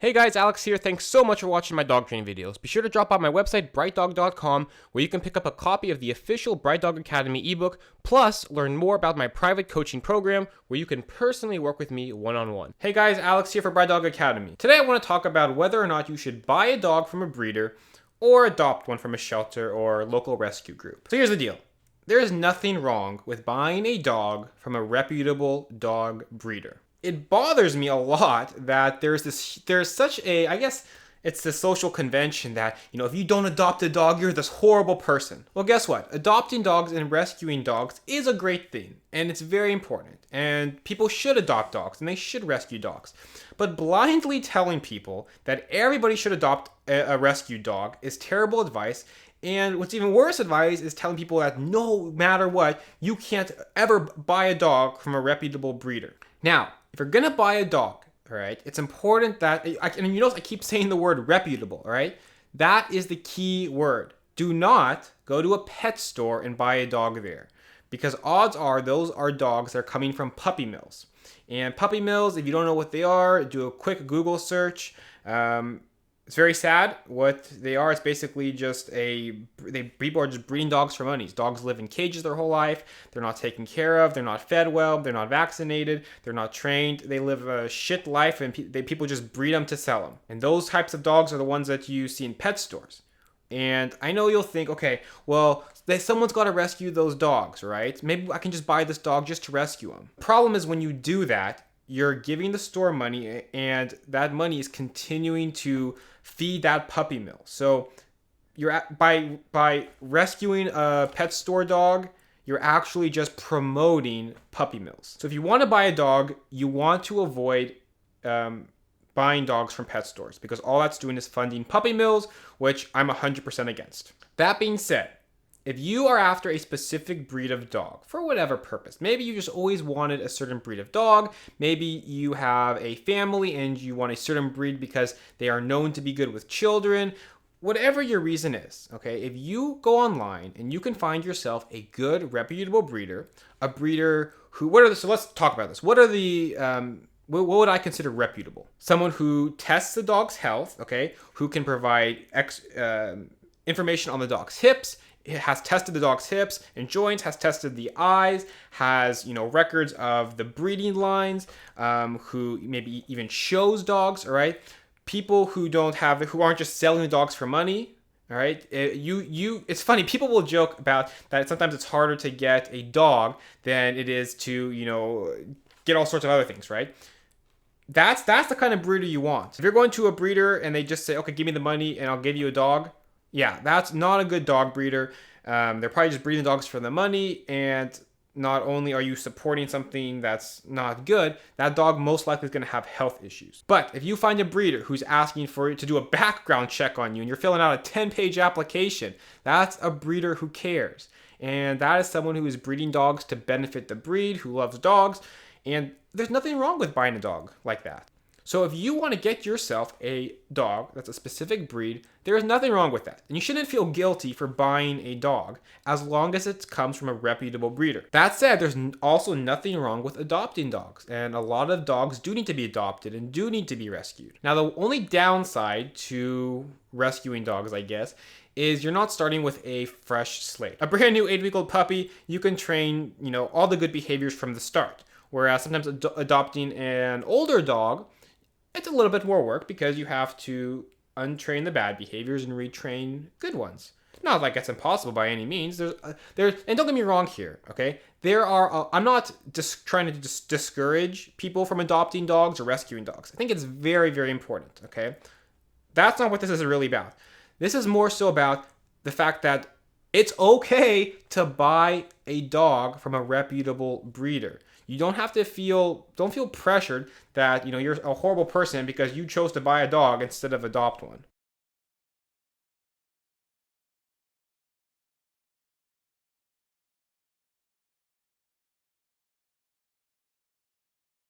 Hey guys, Alex here. Thanks so much for watching my dog training videos. Be sure to drop by my website, brightdog.com, where you can pick up a copy of the official Bright Dog Academy ebook, plus learn more about my private coaching program, where you can personally work with me one-on-one. Hey guys, Alex here for Bright Dog Academy. Today I want to talk about whether or not you should buy a dog from a breeder or adopt one from a shelter or local rescue group. So here's the deal. There is nothing wrong with buying a dog from a reputable dog breeder. It bothers me a lot that there's such a, I guess it's the social convention that, if you don't adopt a dog, you're this horrible person. Well, guess what? Adopting dogs and rescuing dogs is a great thing, and it's very important. And people should adopt dogs, and they should rescue dogs. But blindly telling people that everybody should adopt a rescue dog is terrible advice. And what's even worse advice is telling people that no matter what, you can't ever buy a dog from a reputable breeder. Now, if you're gonna buy a dog, all right, it's important that, I keep saying the word reputable, all right? That is the key word. Do not go to a pet store and buy a dog there, because odds are those are dogs that are coming from puppy mills. And puppy mills, if you don't know what they are, do a quick Google search. It's very sad. What they are, it's basically just people are just breeding dogs for money. Dogs live in cages their whole life. They're not taken care of. They're not fed well. They're not vaccinated. They're not trained. They live a shit life, and people just breed them to sell them. And those types of dogs are the ones that you see in pet stores. And I know you'll think, okay, well, someone's got to rescue those dogs, right? Maybe I can just buy this dog just to rescue them. The problem is when you do that, you're giving the store money, and that money is continuing to feed that puppy mill. So by rescuing a pet store dog, you're actually just promoting puppy mills. So if you want to buy a dog, you want to avoid buying dogs from pet stores, because all that's doing is funding puppy mills, which I'm 100% against. That being said, if you are after a specific breed of dog, for whatever purpose, maybe you just always wanted a certain breed of dog, maybe you have a family and you want a certain breed because they are known to be good with children, whatever your reason is, okay, if you go online and you can find yourself a good, reputable breeder, a breeder who, so let's talk about this. What would I consider reputable? Someone who tests the dog's health, okay, who can provide information on the dog's hips, has tested the dog's hips and joints, has tested the eyes, has records of the breeding lines, who maybe even shows dogs. All right, people who aren't just selling the dogs for money. All right, it's funny. People will joke about that. Sometimes it's harder to get a dog than it is to get all sorts of other things. Right. That's the kind of breeder you want. If you're going to a breeder and they just say, okay, give me the money and I'll give you a dog, yeah, that's not a good dog breeder. They're probably just breeding dogs for the money, and not only are you supporting something that's not good, that dog most likely is going to have health issues. But if you find a breeder who's asking for you to do a background check on you and you're filling out a 10-page application, that's a breeder who cares. And that is someone who is breeding dogs to benefit the breed, who loves dogs, and there's nothing wrong with buying a dog like that. So if you want to get yourself a dog that's a specific breed, there is nothing wrong with that. And you shouldn't feel guilty for buying a dog as long as it comes from a reputable breeder. That said, there's also nothing wrong with adopting dogs. And a lot of dogs do need to be adopted and do need to be rescued. Now, the only downside to rescuing dogs, I guess, is you're not starting with a fresh slate. A brand new 8-week-old puppy, you can train, all the good behaviors from the start. Whereas sometimes adopting an older dog, it's a little bit more work because you have to untrain the bad behaviors and retrain good ones. Not like it's impossible by any means. And don't get me wrong here, okay? I'm not just trying to discourage people from adopting dogs or rescuing dogs. I think it's very, very important, okay? That's not what this is really about. This is more so about the fact that it's okay to buy a dog from a reputable breeder. You don't feel pressured that you're a horrible person because you chose to buy a dog instead of adopt one.